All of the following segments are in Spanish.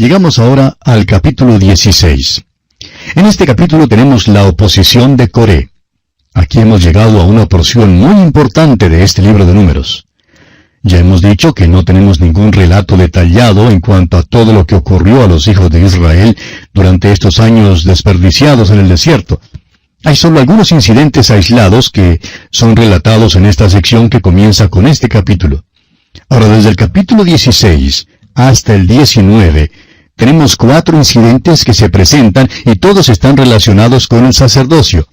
Llegamos ahora al capítulo 16. En este capítulo tenemos la oposición de Coré. Aquí hemos llegado a una porción muy importante de este libro de Números. Ya hemos dicho que no tenemos ningún relato detallado en cuanto a todo lo que ocurrió a los hijos de Israel durante estos años desperdiciados en el desierto. Hay solo algunos incidentes aislados que son relatados en esta sección que comienza con este capítulo. Ahora, desde el capítulo 16 hasta el 19, tenemos 4 incidentes que se presentan y todos están relacionados con el sacerdocio.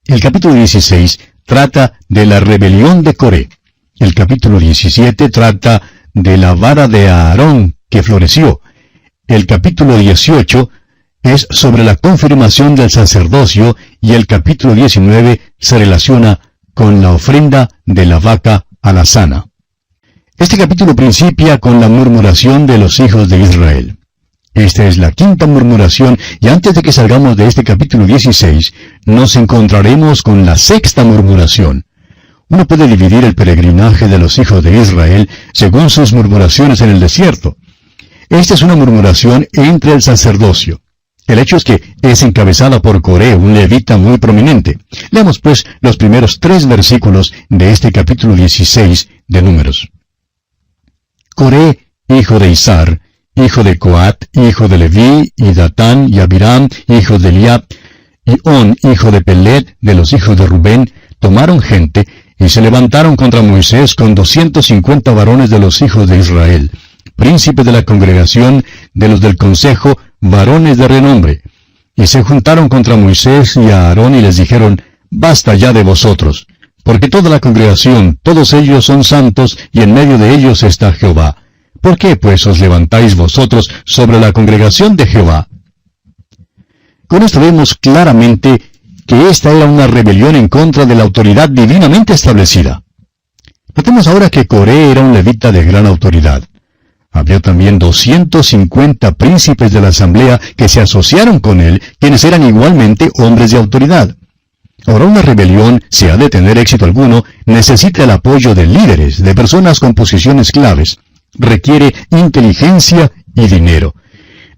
El capítulo 16 trata de la rebelión de Coré. El capítulo 17 trata de la vara de Aarón que floreció. El capítulo 18 es sobre la confirmación del sacerdocio y el capítulo 19 se relaciona con la ofrenda de la vaca alazana. Este capítulo principia con la murmuración de los hijos de Israel. Esta es la 5ª murmuración, y antes de que salgamos de este capítulo 16, nos encontraremos con la 6ª murmuración. Uno puede dividir el peregrinaje de los hijos de Israel según sus murmuraciones en el desierto. Esta es una murmuración entre el sacerdocio. El hecho es que es encabezada por Coré, un levita muy prominente. Leamos pues los primeros 3 versículos de este capítulo 16 de Números. Coré, hijo de Izar, hijo de Coat, hijo de Leví, y Datán y Abiram, hijo de Eliab, y On, hijo de Pelet, de los hijos de Rubén, tomaron gente, y se levantaron contra Moisés con 250 varones de los hijos de Israel, príncipes de la congregación, de los del consejo, varones de renombre. Y se juntaron contra Moisés y a Aarón y les dijeron, basta ya de vosotros, porque toda la congregación, todos ellos son santos, y en medio de ellos está Jehová. ¿Por qué pues os levantáis vosotros sobre la congregación de Jehová? Con esto vemos claramente que esta era una rebelión en contra de la autoridad divinamente establecida. Notemos ahora que Coré era un levita de gran autoridad. Había también 250 príncipes de la asamblea que se asociaron con él, quienes eran igualmente hombres de autoridad. Ahora, una rebelión, si ha de tener éxito alguno, necesita el apoyo de líderes, de personas con posiciones claves. Requiere inteligencia y dinero.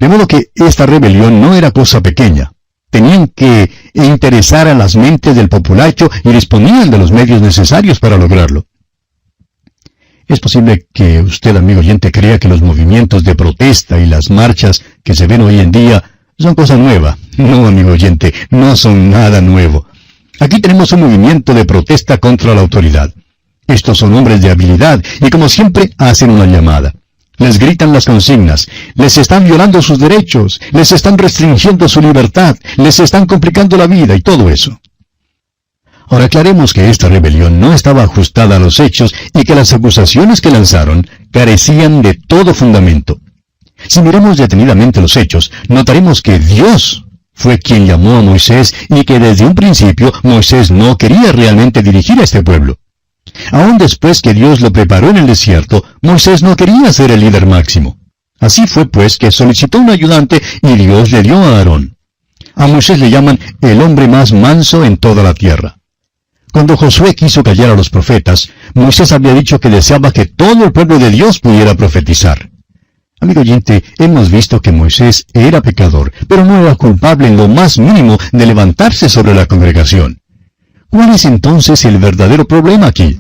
De modo que esta rebelión no era cosa pequeña. Tenían que interesar a las mentes del populacho y disponían de los medios necesarios para lograrlo. Es posible que usted, amigo oyente, crea que los movimientos de protesta y las marchas que se ven hoy en día son cosa nueva. No, amigo oyente, no son nada nuevo. Aquí tenemos un movimiento de protesta contra la autoridad. Estos son hombres de habilidad y como siempre hacen una llamada. Les gritan las consignas, les están violando sus derechos, les están restringiendo su libertad, les están complicando la vida y todo eso. Ahora aclaremos que esta rebelión no estaba ajustada a los hechos y que las acusaciones que lanzaron carecían de todo fundamento. Si miramos detenidamente los hechos, notaremos que Dios fue quien llamó a Moisés y que desde un principio Moisés no quería realmente dirigir a este pueblo. Aún después que Dios lo preparó en el desierto, Moisés no quería ser el líder máximo. Así fue pues que solicitó un ayudante y Dios le dio a Aarón. A Moisés le llaman el hombre más manso en toda la tierra. Cuando Josué quiso callar a los profetas, Moisés había dicho que deseaba que todo el pueblo de Dios pudiera profetizar. Amigo oyente, hemos visto que Moisés era pecador, pero no era culpable en lo más mínimo de levantarse sobre la congregación. ¿Cuál es entonces el verdadero problema aquí?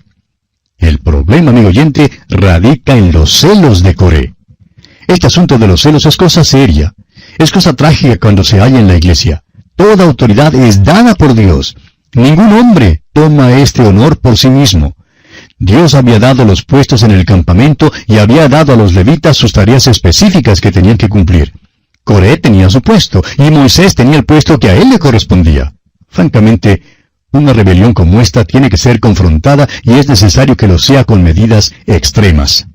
El problema, amigo oyente, radica en los celos de Coré. Este asunto de los celos es cosa seria. Es cosa trágica cuando se halla en la iglesia. Toda autoridad es dada por Dios. Ningún hombre toma este honor por sí mismo. Dios había dado los puestos en el campamento y había dado a los levitas sus tareas específicas que tenían que cumplir. Coré tenía su puesto y Moisés tenía el puesto que a él le correspondía. Francamente, una rebelión como esta tiene que ser confrontada y es necesario que lo sea con medidas extremas.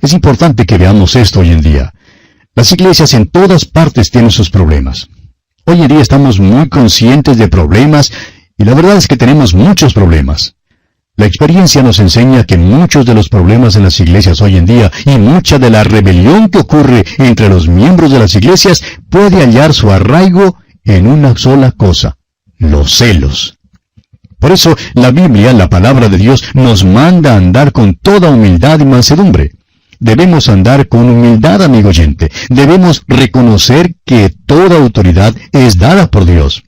Es importante que veamos esto hoy en día. Las iglesias en todas partes tienen sus problemas. Hoy en día estamos muy conscientes de problemas y la verdad es que tenemos muchos problemas. La experiencia nos enseña que muchos de los problemas en las iglesias hoy en día y mucha de la rebelión que ocurre entre los miembros de las iglesias puede hallar su arraigo en una sola cosa: los celos. Por eso la Biblia, la palabra de Dios, nos manda a andar con toda humildad y mansedumbre. Debemos andar con humildad, amigo oyente. Debemos reconocer que toda autoridad es dada por Dios.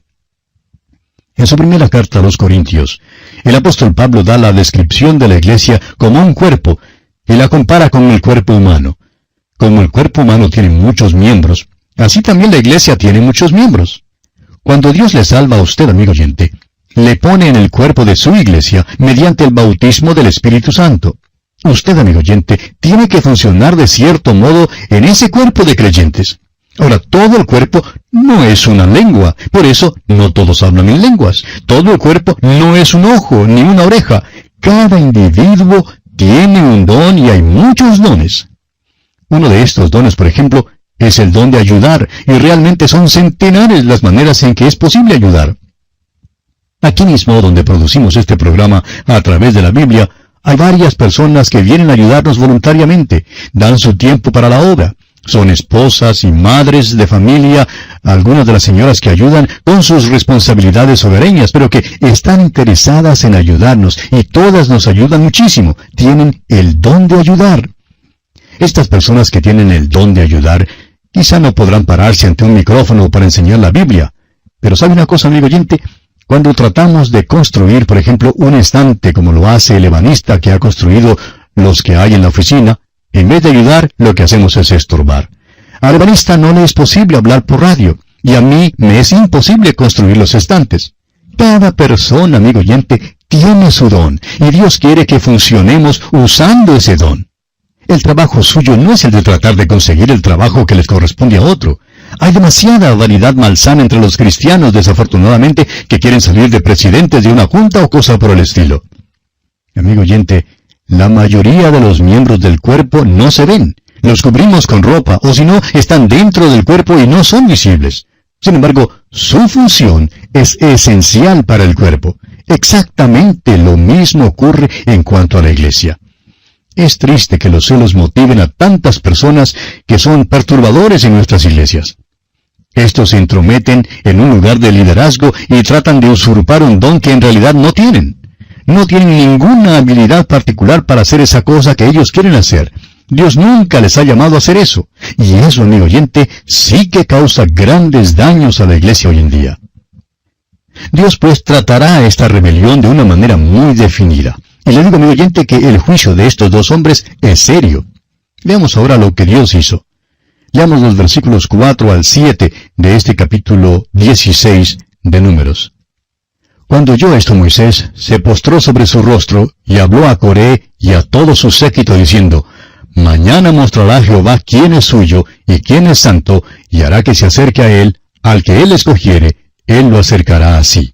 En su primera carta a los Corintios, el apóstol Pablo da la descripción de la iglesia como un cuerpo, y la compara con el cuerpo humano. Como el cuerpo humano tiene muchos miembros, así también la iglesia tiene muchos miembros. Cuando Dios le salva a usted, amigo oyente, le pone en el cuerpo de su iglesia mediante el bautismo del Espíritu Santo. Usted, amigo oyente, tiene que funcionar de cierto modo en ese cuerpo de creyentes. Ahora, todo el cuerpo no es una lengua, por eso no todos hablan en lenguas. Todo el cuerpo no es un ojo ni una oreja. Cada individuo tiene un don y hay muchos dones. Uno de estos dones, por ejemplo, es el don de ayudar, y realmente son centenares las maneras en que es posible ayudar. Aquí mismo, donde producimos este programa a través de la Biblia, hay varias personas que vienen a ayudarnos voluntariamente, dan su tiempo para la obra. Son esposas y madres de familia, algunas de las señoras que ayudan con sus responsabilidades hogareñas, pero que están interesadas en ayudarnos, y todas nos ayudan muchísimo. Tienen el don de ayudar. Estas personas que tienen el don de ayudar, quizá no podrán pararse ante un micrófono para enseñar la Biblia. Pero ¿sabe una cosa, amigo oyente? Cuando tratamos de construir, por ejemplo, un estante como lo hace el ebanista que ha construido los que hay en la oficina, en vez de ayudar, lo que hacemos es estorbar. Al ebanista no le es posible hablar por radio, y a mí me es imposible construir los estantes. Cada persona, amigo oyente, tiene su don, y Dios quiere que funcionemos usando ese don. El trabajo suyo no es el de tratar de conseguir el trabajo que les corresponde a otro. Hay demasiada vanidad malsana entre los cristianos, desafortunadamente, que quieren salir de presidentes de una junta o cosa por el estilo. Amigo oyente, la mayoría de los miembros del cuerpo no se ven. Los cubrimos con ropa, o si no, están dentro del cuerpo y no son visibles. Sin embargo, su función es esencial para el cuerpo. Exactamente lo mismo ocurre en cuanto a la iglesia. Es triste que los celos motiven a tantas personas que son perturbadores en nuestras iglesias. Estos se entrometen en un lugar de liderazgo y tratan de usurpar un don que en realidad no tienen. No tienen ninguna habilidad particular para hacer esa cosa que ellos quieren hacer. Dios nunca les ha llamado a hacer eso. Y eso, amigo oyente, sí que causa grandes daños a la iglesia hoy en día. Dios pues tratará esta rebelión de una manera muy definida. Y le digo, amigo oyente, que el juicio de estos dos hombres es serio. Veamos ahora lo que Dios hizo. Leamos los versículos 4 al 7 de este capítulo 16 de Números. Cuando oyó esto Moisés, se postró sobre su rostro, y habló a Coré y a todo su séquito, diciendo, Mañana mostrará Jehová quién es suyo y quién es santo, y hará que se acerque a él, al que él escogiere, él lo acercará a sí.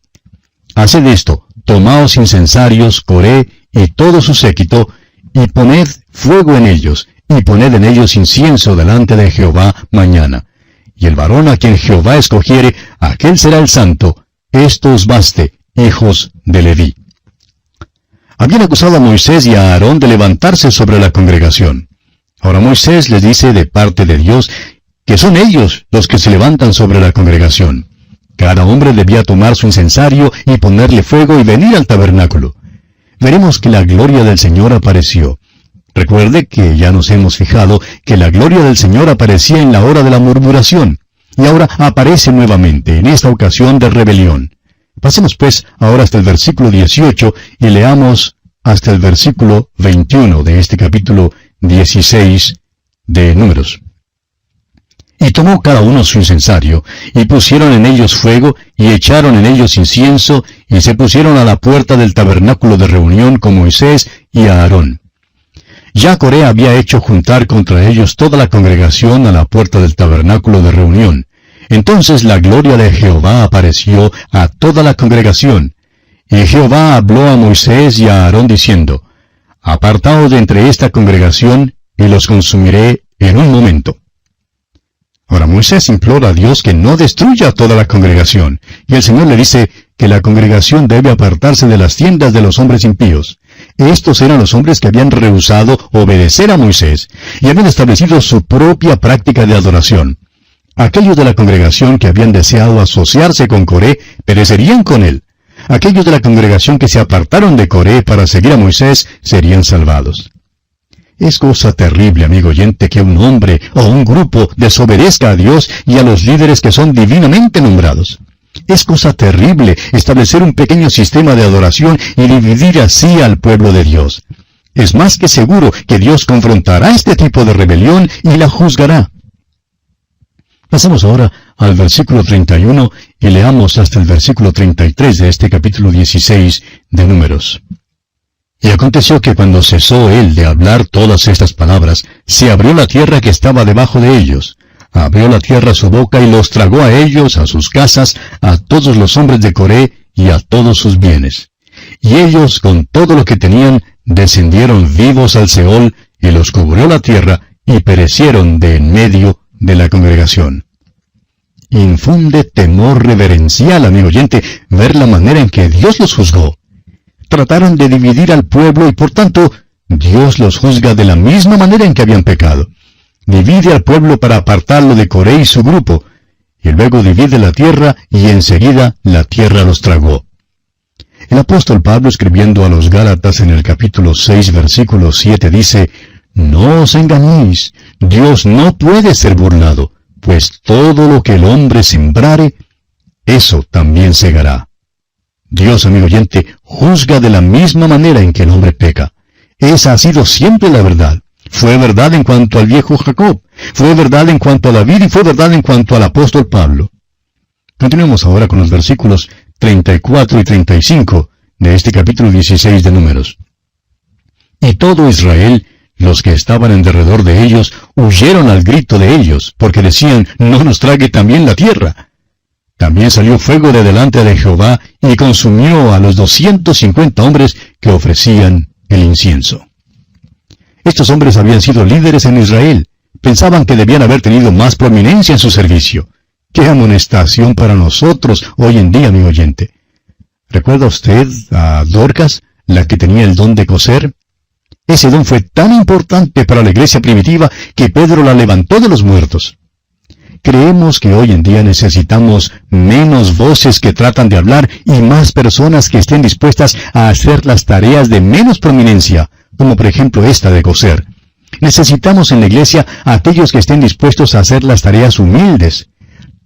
Haced esto, tomaos incensarios, Coré y todo su séquito, y poned fuego en ellos, y poned en ellos incienso delante de Jehová mañana. Y el varón a quien Jehová escogiere, aquel será el santo. Esto os baste, hijos de Leví. Habían acusado a Moisés y a Aarón de levantarse sobre la congregación. Ahora Moisés les dice de parte de Dios que son ellos los que se levantan sobre la congregación. Cada hombre debía tomar su incensario y ponerle fuego y venir al tabernáculo. Veremos que la gloria del Señor apareció. Recuerde que ya nos hemos fijado que la gloria del Señor aparecía en la hora de la murmuración, y ahora aparece nuevamente, en esta ocasión de rebelión. Pasemos pues ahora hasta el versículo 18 y leamos hasta el versículo 21 de este capítulo 16 de Números. Y tomó cada uno su incensario, y pusieron en ellos fuego, y echaron en ellos incienso, y se pusieron a la puerta del tabernáculo de reunión con Moisés y a Aarón. Ya Coré había hecho juntar contra ellos toda la congregación a la puerta del tabernáculo de reunión. Entonces la gloria de Jehová apareció a toda la congregación. Y Jehová habló a Moisés y a Aarón diciendo, Apartaos de entre esta congregación, y los consumiré en un momento. Ahora Moisés implora a Dios que no destruya a toda la congregación, y el Señor le dice que la congregación debe apartarse de las tiendas de los hombres impíos. Estos eran los hombres que habían rehusado obedecer a Moisés, y habían establecido su propia práctica de adoración. Aquellos de la congregación que habían deseado asociarse con Coré perecerían con él. Aquellos de la congregación que se apartaron de Coré para seguir a Moisés serían salvados. Es cosa terrible, amigo oyente, que un hombre o un grupo desobedezca a Dios y a los líderes que son divinamente nombrados. Es cosa terrible establecer un pequeño sistema de adoración y dividir así al pueblo de Dios. Es más que seguro que Dios confrontará este tipo de rebelión y la juzgará. Pasemos ahora al versículo 31 y leamos hasta el versículo 33 de este capítulo 16 de Números. Y aconteció que cuando cesó él de hablar todas estas palabras, se abrió la tierra que estaba debajo de ellos. Abrió la tierra su boca y los tragó a ellos, a sus casas, a todos los hombres de Coré y a todos sus bienes. Y ellos, con todo lo que tenían, descendieron vivos al Seol, y los cubrió la tierra, y perecieron de en medio de la congregación. Infunde temor reverencial, amigo oyente, ver la manera en que Dios los juzgó. Trataron de dividir al pueblo y por tanto, Dios los juzga de la misma manera en que habían pecado. Divide al pueblo para apartarlo de Coré y su grupo, y luego divide la tierra y enseguida la tierra los tragó. El apóstol Pablo, escribiendo a los Gálatas en el capítulo 6, versículo 7, dice: No os engañéis, Dios no puede ser burlado, pues todo lo que el hombre sembrare, eso también segará. Dios, amigo oyente, juzga de la misma manera en que el hombre peca. Esa ha sido siempre la verdad. Fue verdad en cuanto al viejo Jacob, fue verdad en cuanto a David y fue verdad en cuanto al apóstol Pablo. Continuemos ahora con los versículos 34 y 35 de este capítulo 16 de Números. Y todo Israel, los que estaban en derredor de ellos, huyeron al grito de ellos, porque decían: No nos trague también la tierra. También salió fuego de delante de Jehová y consumió a los 250 hombres que ofrecían el incienso. Estos hombres habían sido líderes en Israel. Pensaban que debían haber tenido más prominencia en su servicio. ¡Qué amonestación para nosotros hoy en día, amigo oyente! ¿Recuerda usted a Dorcas, la que tenía el don de coser? Ese don fue tan importante para la iglesia primitiva que Pedro la levantó de los muertos. Creemos que hoy en día necesitamos menos voces que tratan de hablar y más personas que estén dispuestas a hacer las tareas de menos prominencia, como por ejemplo esta de coser. Necesitamos en la iglesia a aquellos que estén dispuestos a hacer las tareas humildes.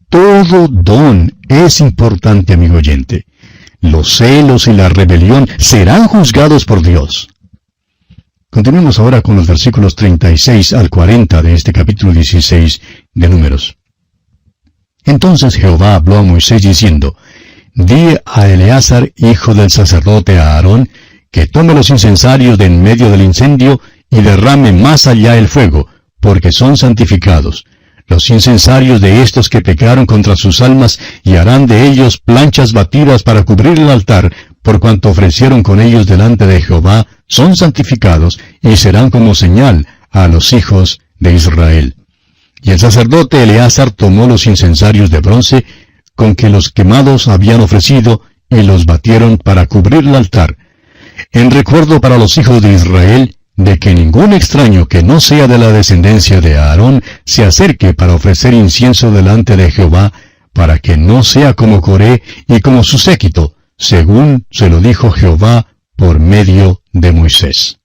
Todo don es importante, amigo oyente. Los celos y la rebelión serán juzgados por Dios. Continuemos ahora con los versículos 36 al 40 de este capítulo 16 de Números. Entonces Jehová habló a Moisés diciendo: Di a Eleazar, hijo del sacerdote Aarón, que tome los incensarios de en medio del incendio y derrame más allá el fuego, porque son santificados. Los incensarios de estos que pecaron contra sus almas, y harán de ellos planchas batidas para cubrir el altar, por cuanto ofrecieron con ellos delante de Jehová, son santificados, y serán como señal a los hijos de Israel. Y el sacerdote Eleazar tomó los incensarios de bronce, con que los quemados habían ofrecido, y los batieron para cubrir el altar, en recuerdo para los hijos de Israel, de que ningún extraño que no sea de la descendencia de Aarón se acerque para ofrecer incienso delante de Jehová, para que no sea como Coré y como su séquito, según se lo dijo Jehová por medio de Moisés.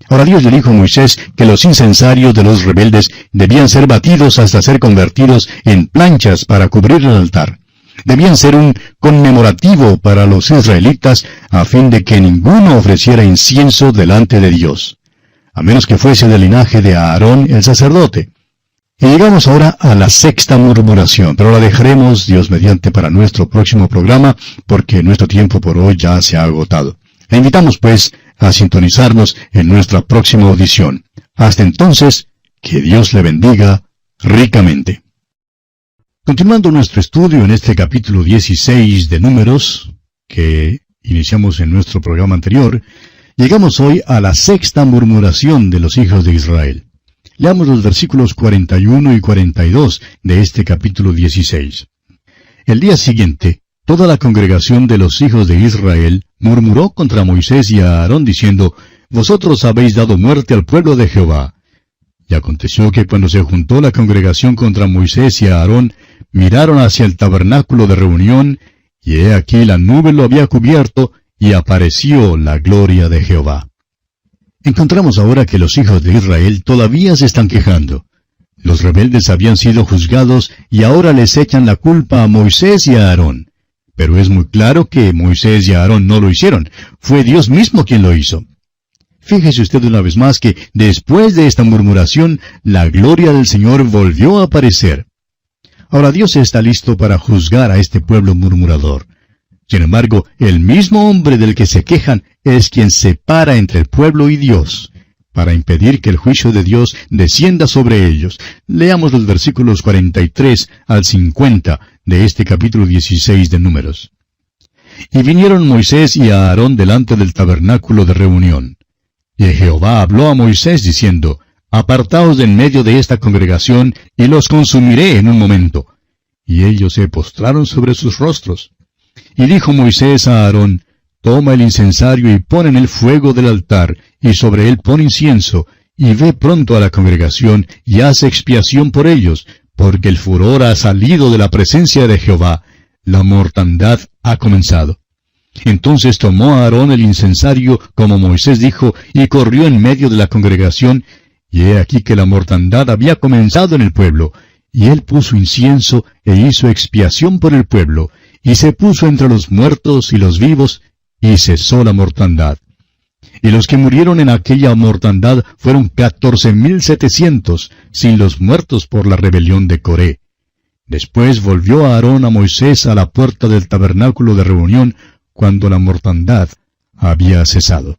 Ahora Dios le dijo a Moisés que los incensarios de los rebeldes debían ser batidos hasta ser convertidos en planchas para cubrir el altar. Debían ser un conmemorativo para los israelitas a fin de que ninguno ofreciera incienso delante de Dios, a menos que fuese del linaje de Aarón el sacerdote. Y llegamos ahora a la sexta murmuración, pero la dejaremos, Dios mediante, para nuestro próximo programa, porque nuestro tiempo por hoy ya se ha agotado. Le invitamos, pues, a sintonizarnos en nuestra próxima audición. Hasta entonces, que Dios le bendiga ricamente. Continuando nuestro estudio en este capítulo 16 de Números, que iniciamos en nuestro programa anterior, llegamos hoy a la sexta murmuración de los hijos de Israel. Leamos los versículos 41 y 42 de este capítulo 16. El día siguiente, toda la congregación de los hijos de Israel murmuró contra Moisés y a Aarón diciendo: Vosotros habéis dado muerte al pueblo de Jehová. Y aconteció que cuando se juntó la congregación contra Moisés y a Aarón, miraron hacia el tabernáculo de reunión, y he aquí la nube lo había cubierto, y apareció la gloria de Jehová. Encontramos ahora que los hijos de Israel todavía se están quejando. Los rebeldes habían sido juzgados y ahora les echan la culpa a Moisés y a Aarón. Pero es muy claro que Moisés y Aarón no lo hicieron. Fue Dios mismo quien lo hizo. Fíjese usted una vez más que después de esta murmuración, la gloria del Señor volvió a aparecer. Ahora Dios está listo para juzgar a este pueblo murmurador. Sin embargo, el mismo hombre del que se quejan es quien separa entre el pueblo y Dios, para impedir que el juicio de Dios descienda sobre ellos. Leamos los versículos 43 al 50 de este capítulo 16 de Números. Y vinieron Moisés y Aarón delante del tabernáculo de reunión. Y Jehová habló a Moisés diciendo, Apartaos de en medio de esta congregación, y los consumiré en un momento. Y ellos se postraron sobre sus rostros. Y dijo Moisés a Aarón, Toma el incensario y pon en el fuego del altar, y sobre él pon incienso, y ve pronto a la congregación, y haz expiación por ellos, porque el furor ha salido de la presencia de Jehová, la mortandad ha comenzado. Entonces tomó Aarón el incensario, como Moisés dijo, y corrió en medio de la congregación, y he aquí que la mortandad había comenzado en el pueblo, y él puso incienso e hizo expiación por el pueblo, y se puso entre los muertos y los vivos, y cesó la mortandad. Y los que murieron en aquella mortandad fueron 14,700, sin los muertos por la rebelión de Coré. Después volvió Aarón a Moisés a la puerta del tabernáculo de reunión, cuando la mortandad había cesado.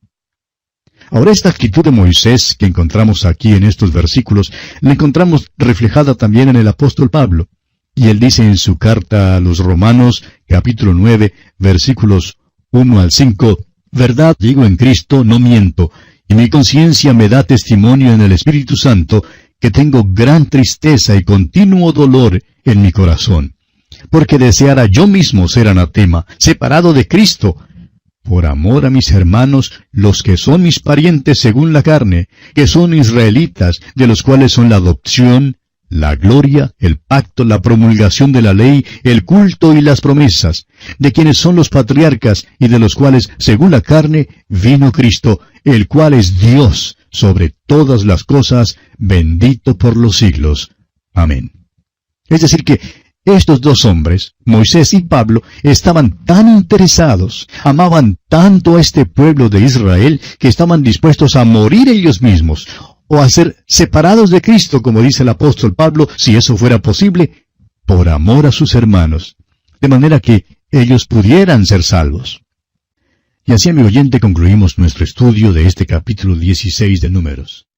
Ahora esta actitud de Moisés que encontramos aquí en estos versículos, la encontramos reflejada también en el apóstol Pablo. Y él dice en su carta a los Romanos, capítulo 9, versículos 1 al 5, Verdad digo en Cristo, no miento, y mi conciencia me da testimonio en el Espíritu Santo, que tengo gran tristeza y continuo dolor en mi corazón, porque deseara yo mismo ser anatema, separado de Cristo, por amor a mis hermanos, los que son mis parientes según la carne, que son israelitas, de los cuales son la adopción, la gloria, el pacto, la promulgación de la ley, el culto y las promesas, de quienes son los patriarcas y de los cuales, según la carne, vino Cristo, el cual es Dios sobre todas las cosas, bendito por los siglos. Amén. Es decir que estos dos hombres, Moisés y Pablo, estaban tan interesados, amaban tanto a este pueblo de Israel, que estaban dispuestos a morir ellos mismos, o a ser separados de Cristo, como dice el apóstol Pablo, si eso fuera posible, por amor a sus hermanos, de manera que ellos pudieran ser salvos. Y así, amigo oyente, concluimos nuestro estudio de este capítulo 16 de Números.